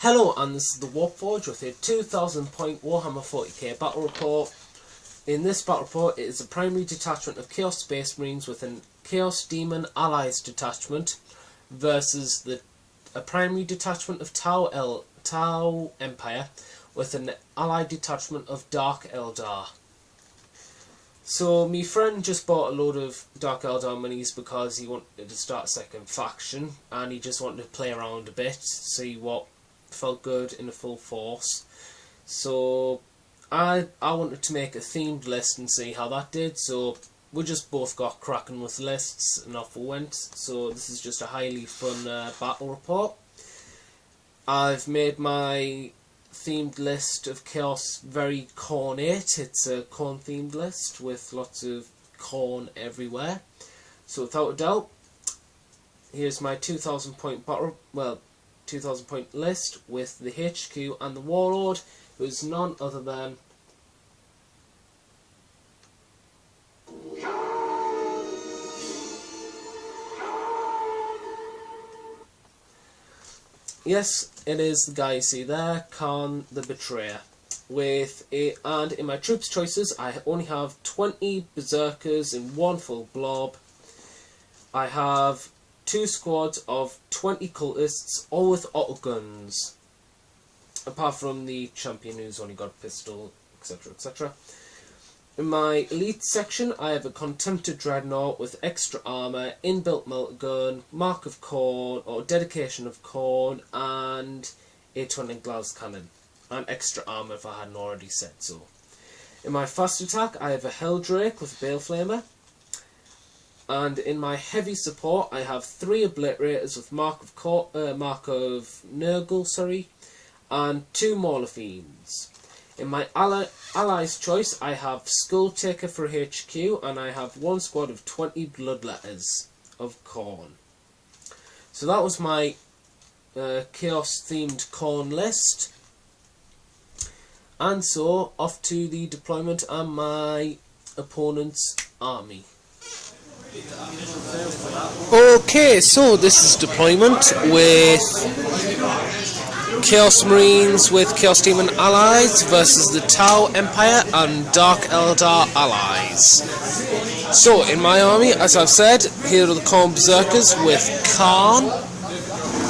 Hello, and this is the Warforge with a 2000 point Warhammer 40k battle report. In this battle report, it is a primary detachment of Chaos Space Marines with a Chaos Demon Allies detachment versus a primary detachment of Tau Empire with an allied detachment of Dark Eldar. So my friend just bought a load of Dark Eldar minis because he wanted to start a second faction and he just wanted to play around a bit, see what felt good in a full force. So I wanted to make a themed list and see how that did, so we just both got cracking with lists and off we went. So this is just a highly fun battle report. I've made my themed list of Chaos very Khornate. It's a Khorne themed list with lots of Khorne everywhere. So without a doubt, here's my 2000 point battle, 2000 point list with the HQ and the Warlord, who is none other than yes, it is the guy you see there, Khorne the Betrayer. And in my troops choices, I only have 20 Berserkers in one full blob. I have 2 squads of 20 cultists, all with autoguns, apart from the champion who's only got a pistol, etc, etc. In my elite section, I have a Contempted Dreadnought with extra armour, inbuilt multigun, Mark of Khorne, or Dedication of Khorne, and a 20 glass cannon, and extra armour if I hadn't already said so. In my fast attack, I have a Helldrake with Baleflamer. And in my heavy support, I have 3 Obliterators with Mark of Nurgle, and 2 Mauler Fiends. In my allies choice, I have Skull Taker for HQ, and I have 1 squad of 20 Bloodletters of Khorne. So that was my Chaos themed Khorne list. And so off to the deployment and my opponent's army. Okay, so this is deployment with Chaos Marines with Chaos Demon Allies versus the Tau Empire and Dark Eldar Allies. So in my army, as I've said, here are the Khorne Berserkers with Khorne.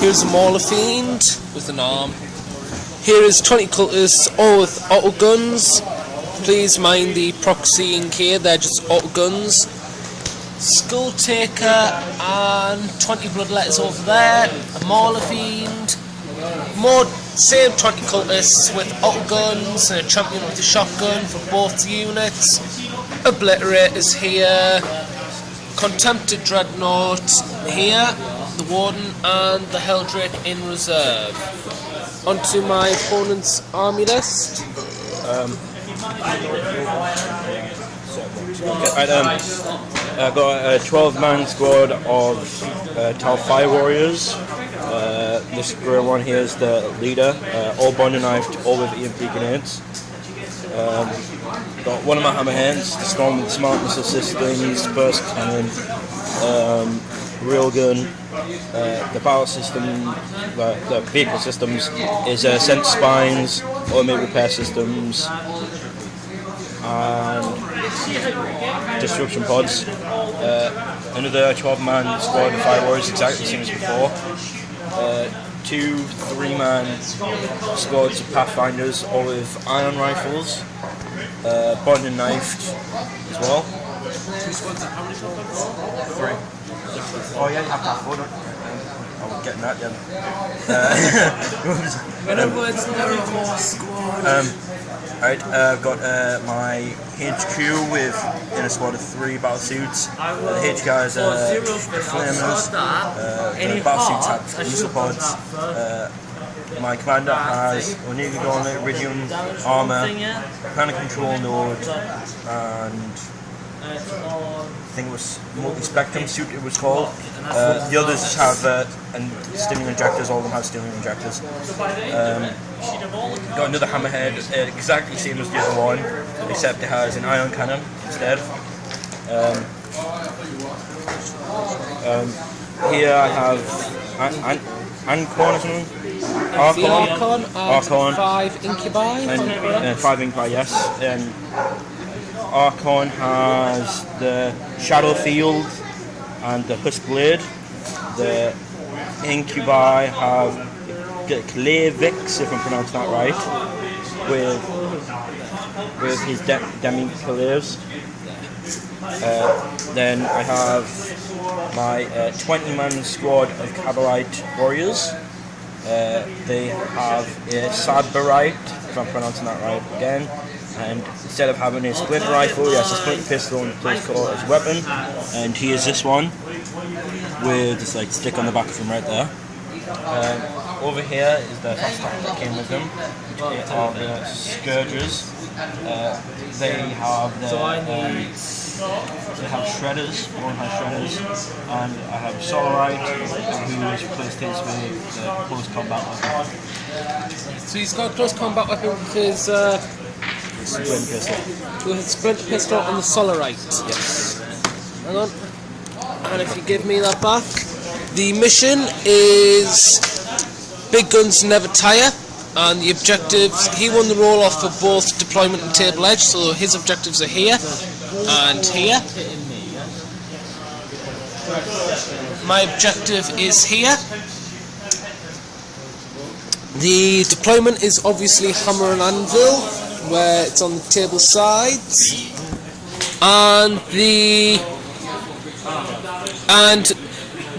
Here's a Mauler Fiend with an arm. Here is 20 cultists, all with autoguns. Please mind the proxying here, they're just autoguns. Skull Taker and 20 Bloodletters over there, a Mauler Fiend, same 20 cultists with autoguns, and a champion with a shotgun for both units, Obliterators here, Contempted Dreadnought here, the Warden and the Helldrake in reserve. Onto my opponent's army list. I've got a 12-man squad of Tau Fire Warriors. This grey one here is the leader, all bonded knifed, all with EMP grenades. Got one of my hammerhands, the Storm with smart missile systems, burst cannon, railgun. The battle system, the vehicle systems is sent spines, automated repair systems, and disruption pods. Another 12-man squad of Fire Warriors, exactly the same as before. 2 3-man squads of Pathfinders, all with iron rifles, bond and knifed as well. 2 squads of how many squads? 3. Oh yeah, you have Pathfinder. I'm getting that then. In other words, there are more squads. Right, I've got my HQ in a squad of 3 battlesuits. The HQ has the flamers, the battlesuits have missile pods. My commander has Onega Gauntlet, Iridium, armour, Planet Control Node, and I think it was multi-spectrum suit it was called. The others have stimulant injectors, all of them have stimulant injectors. Got another hammerhead, exactly the same as the other one, except it has an ion cannon instead. Here I have Anvil or something. The Archon and 5 Incubi. And 5 Incubi, yes. And Archon has the Shadow Field and the Husk Blade. The Incubi have the Clavix, if I'm pronouncing that right, with his Demi-Claves. Then I have my 20-man squad of Cabalite Warriors. They have a Sadbarite, if I'm pronouncing that right again, and instead of having a splinter rifle, he has a splinter pistol and plays core as a weapon, and he is this one, with this like stick on the back of him right there. Over here is the fast attack that came with them, which are the Scourgers. They have Shredders, one has Shredders, and I have Solarite, who has replaced his with the close combat weapon. So he's got a close combat weapon with his Splinter pistol. With his splinter pistol on the Solarite. Yes. Hang on. And if you give me that back, the mission is Big Guns Never Tire. And the objectives, he won the roll-off for both deployment and table edge, so his objectives are here and here. My objective is here. The deployment is obviously Hammer and Anvil, where it's on the table sides. And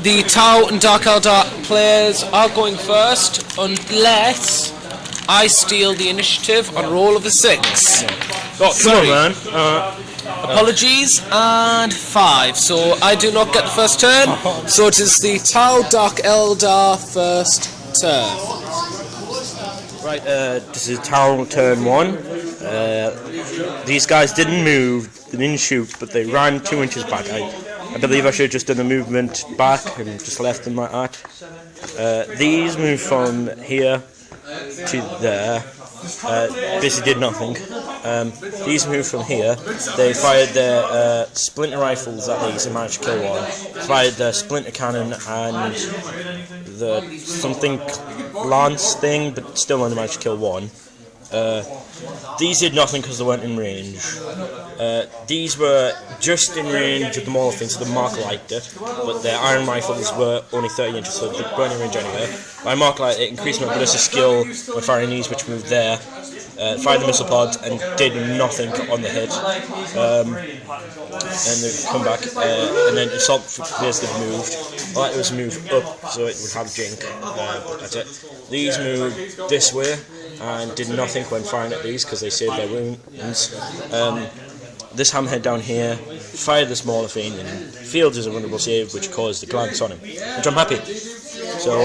the Tau and Dark Eldar players are going first, unless I steal the initiative on a roll of a 6. Oh, come on, man. Apologies, and 5. So I do not get the first turn. So it is the Tau Dark Eldar first turn. Right, this is Tau turn 1. These guys didn't move, they didn't shoot, but they ran 2 inches back. I believe I should have just done the movement back and just left them like that. These moved from here to there, basically did nothing. These moved from here, they fired their splinter rifles at these and managed to kill one. Fired their splinter cannon and the something lance thing, but still only managed to kill one. These did nothing because they weren't in range. These were just in range of the Mauler thing, so the marker liked it, but their iron rifles were only 30 inches, so they weren't in range anyway. My marker light, it increased my ballistic skill when firing these, which moved there. Fired the missile pod and did nothing on the hit. And they come back, and then assault basically moved. Well, it was moved up, so it would have jink. That's it. These moved this way and did nothing when firing at these because they saved their wounds. This hammerhead down here fired the smaller thing and failed his vulnerable save, which caused a glance on him, which I'm happy. So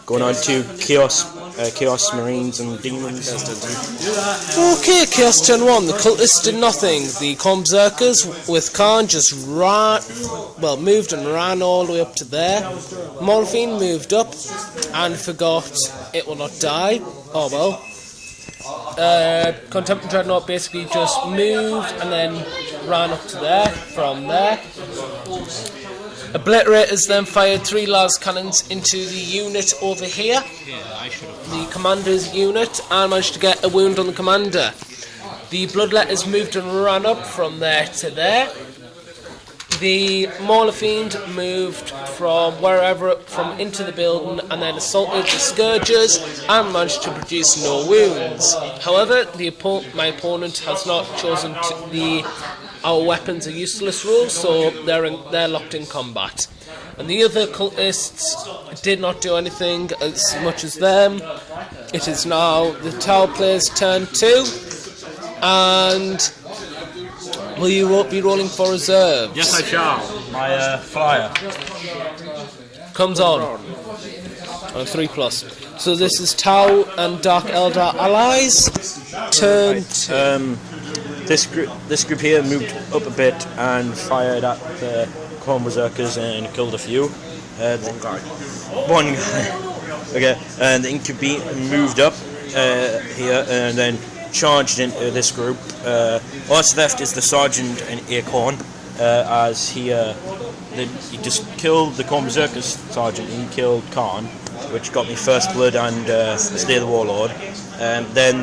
going on to Chaos Marines and Demons. Okay, Chaos turn 1. The Cultists did nothing. The Berserkers with Khorne just moved and ran all the way up to there. Morphine moved up and forgot it will not die. Oh well. Contempt and Dreadnought basically just moved and then ran up to there, from there. Obliterators then fired 3 las cannons into the unit over here, the commander's unit, and managed to get a wound on the commander. The Bloodletters moved and ran up from there to there. The Mauler Fiend moved from into the building and then assaulted the Scourgers and managed to produce no wounds. However, my opponent has not chosen our weapons are useless rule, so they're locked in combat. And the other cultists did not do anything as much as them. It is now the Tau player's turn 2, and will you be rolling for reserves? Yes, I shall. My flyer comes on 3+. So this is Tau and Dark Eldar allies. Turn 2. This group here moved up a bit and fired at the Khorne Berserkers and killed a few. One guy. Okay, and the Incubi moved up here and then charged into this group. What's left is the Sergeant and Khorne, as he just killed the Khorne Berserkers Sergeant and he killed Khorne. which got me first blood and Slay the Warlord. Then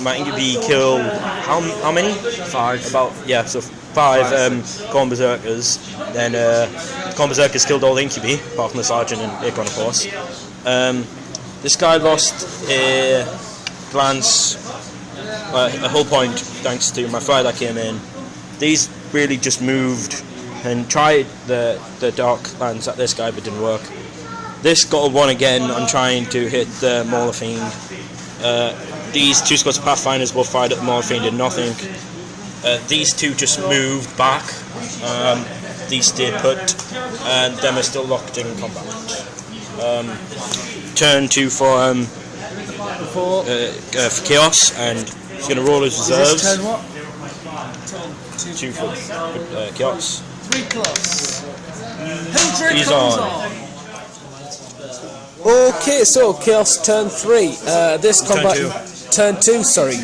my Incubi killed how many? 5. So 5 Khorne Berserkers. Then Khorne Berserkers killed all the Incubi, apart from the Sergeant and Acorn, of course. This guy lost a glance, a whole point, thanks to my fire that came in. These really just moved and tried the Dark Lance at this guy, but didn't work. This got a 1 again on trying to hit the Mauler Fiend. These 2 squads of Pathfinders both fired at the Mauler Fiend, did nothing. These 2 just moved back. These stayed put, and them are still locked in combat. Turn 2 for Chaos, and he's going to roll his reserves. Turn what? 2 for Chaos. 3 plus. Hildred He's comes on. Okay, so Chaos turn 3. This combat turn 2. Sorry.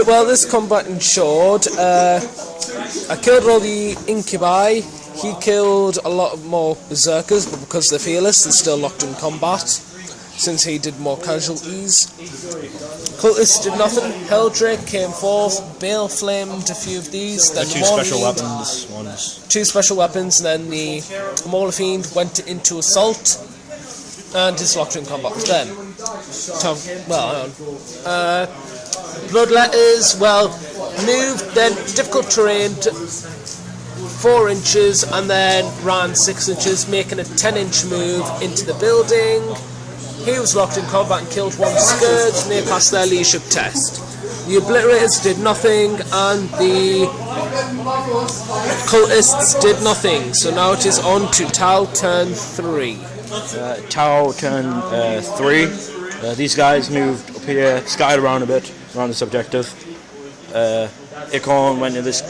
Well, this combat ensured I killed all the Incubi. He killed a lot more Berserkers, but because they're fearless, they're still locked in combat, since he did more casualties. Cultists did nothing. Heldrake came forth, Bale flamed a few of these. Then 2 special weapons ones. 2 special weapons, and then the Mauler Fiend went into assault, and is locked in combat with them. Bloodletters, moved, then difficult terrain, 4 inches, and then ran 6 inches, making a 10-inch move into the building. He was locked in combat and killed 1 Scourge, and they passed their leadership test. The Obliterators did nothing, and the Cultists did nothing. So now it is on to Tau turn 3. Tau turn 3. These guys moved up here, scattered around a bit, around this objective. Acorn went to this,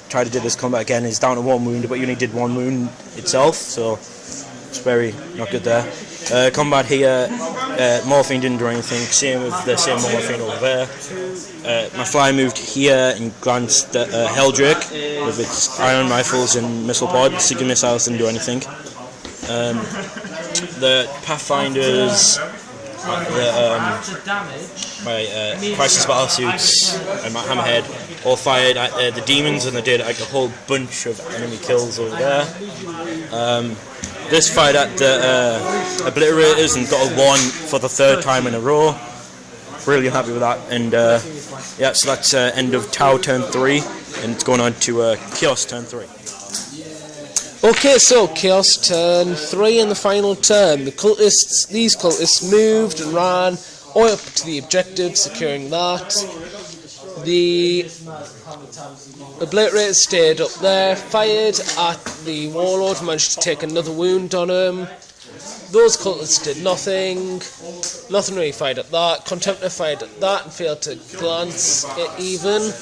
tried to do this combat again. He's down to 1 wound, but he only did 1 wound itself, so it's very not good there. Combat here, Morphine didn't do anything. Same with the same Morphine over there. My fly moved here and glanced at Heldrake with its iron rifles and missile pods. Sigma missiles didn't do anything. The Pathfinders, my Crisis Battlesuits and my Hammerhead all fired at the demons, and they did like a whole bunch of enemy kills over there. This fired at the Obliterators and got a 1 for the 3rd time in a row. Really happy with that. And yeah, so that's end of Tau turn 3, and it's going on to Chaos turn 3. Okay, so Chaos turn 3 in the final turn. These cultists moved and ran all up to the objective, securing that. The Obliterators stayed up there, fired at the Warlord, managed to take another wound on him. Those cultists did nothing. Nothing really fired at that. Contemptor fired at that and failed to glance it even.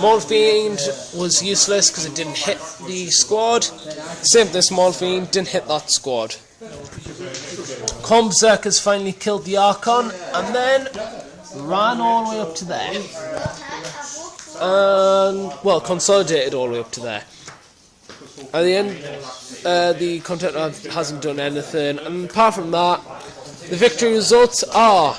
Morphine was useless because it didn't hit the squad. Same with this Morphine, didn't hit that squad. Khorne Berserkers finally killed the Archon and then ran all the way up to there. And, well, consolidated all the way up to there. At the end, the Contemptor hasn't done anything, and apart from that, the victory results are: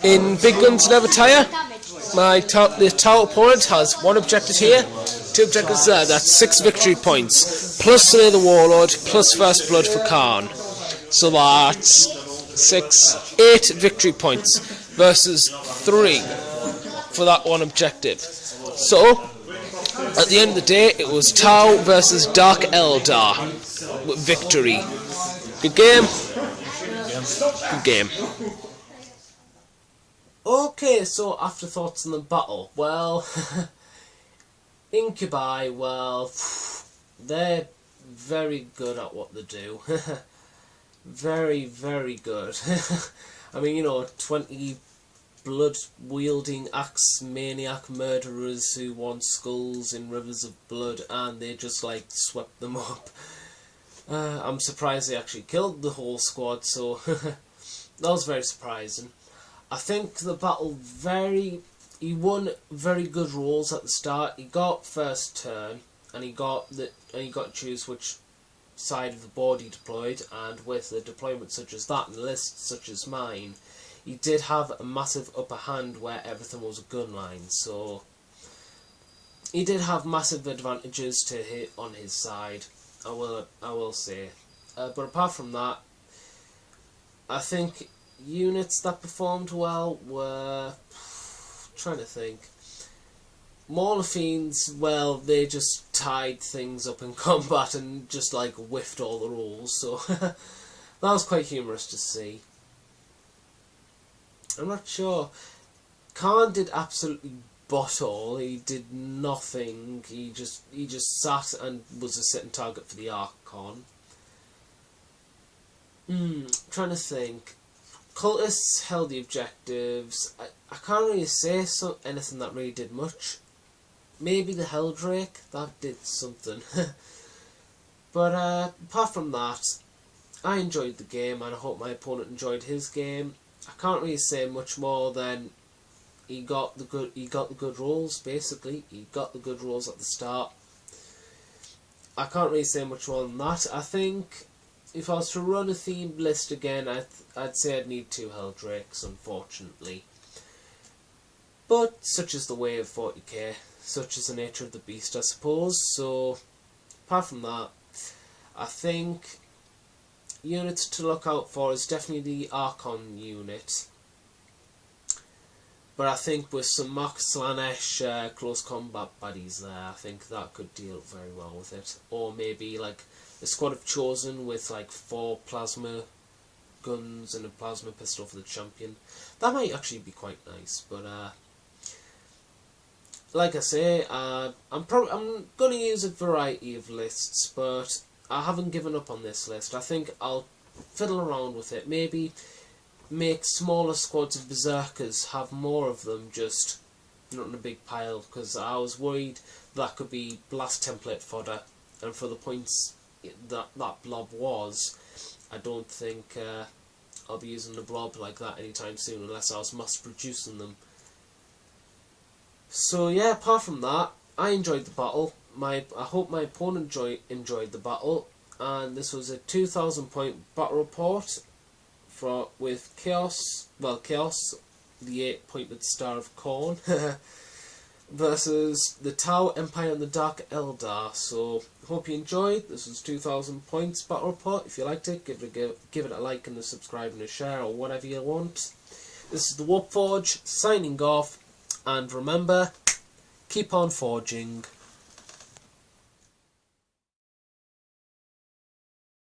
in Big Guns Never Tire, the Tau opponent has 1 objective here, 2 objectives there. That's 6 victory points, plus Slay the Warlord, plus First Blood for Khorne. So that's 8 victory points versus 3 for that 1 objective. So at the end of the day, it was Tau versus Dark Eldar with victory. Good game. Good game. Okay, so afterthoughts on the battle. Well, Incubi, well, they're very good at what they do. Very, very good. I mean, you know, 20 blood-wielding axe maniac murderers who want skulls in rivers of blood, and they just, like, swept them up. I'm surprised they actually killed the whole squad, so that was very surprising. I think the battle he won very good rolls at the start. He got first turn, and he got to choose which side of the board he deployed, and with a deployment such as that and a list such as mine, he did have a massive upper hand where everything was a gun line, so he did have massive advantages to hit on his side, I will say. But apart from that, I think units that performed well were, trying to think, Mauler Fiends, well, they just tied things up in combat and just like whiffed all the rules, so that was quite humorous to see. I'm not sure. Khorne did absolutely butt all. He did nothing. He just sat and was a sitting target for the Archon. Trying to think. Cultists held the objectives. I can't really say anything that really did much. Maybe the Helldrake, that did something. But apart from that, I enjoyed the game, and I hope my opponent enjoyed his game. I can't really say much more than he got the good rolls. Basically, he got the good rolls at the start. I can't really say much more than that. I think if I was to run a themed list again, I'd say I'd need 2 Helldrakes, unfortunately. But such is the way of 40k. Such is the nature of the beast, I suppose. So, apart from that, I think units to look out for is definitely the Archon unit. But I think with some Mark Slanesh close combat buddies there, I think that could deal very well with it. Or maybe like a squad of Chosen with like 4 plasma guns and a plasma pistol for the champion. That might actually be quite nice, but like I say, I'm going to use a variety of lists, but I haven't given up on this list. I think I'll fiddle around with it. Maybe make smaller squads of Berserkers, have more of them, just not in a big pile, because I was worried that could be blast template fodder, and for the points that blob was, I don't think I'll be using the blob like that anytime soon, unless I was mass producing them. So yeah, apart from that, I enjoyed the battle. I hope my opponent enjoyed the battle, and this was a 2,000 point battle report with Chaos, the 8-pointed star of Khorne, versus the Tau Empire and the Dark Eldar. So hope you enjoyed. This was 2,000 points battle report. If you liked it, give it a like and a subscribe and a share, or whatever you want. This is the Warpforge signing off. And remember, keep on forging.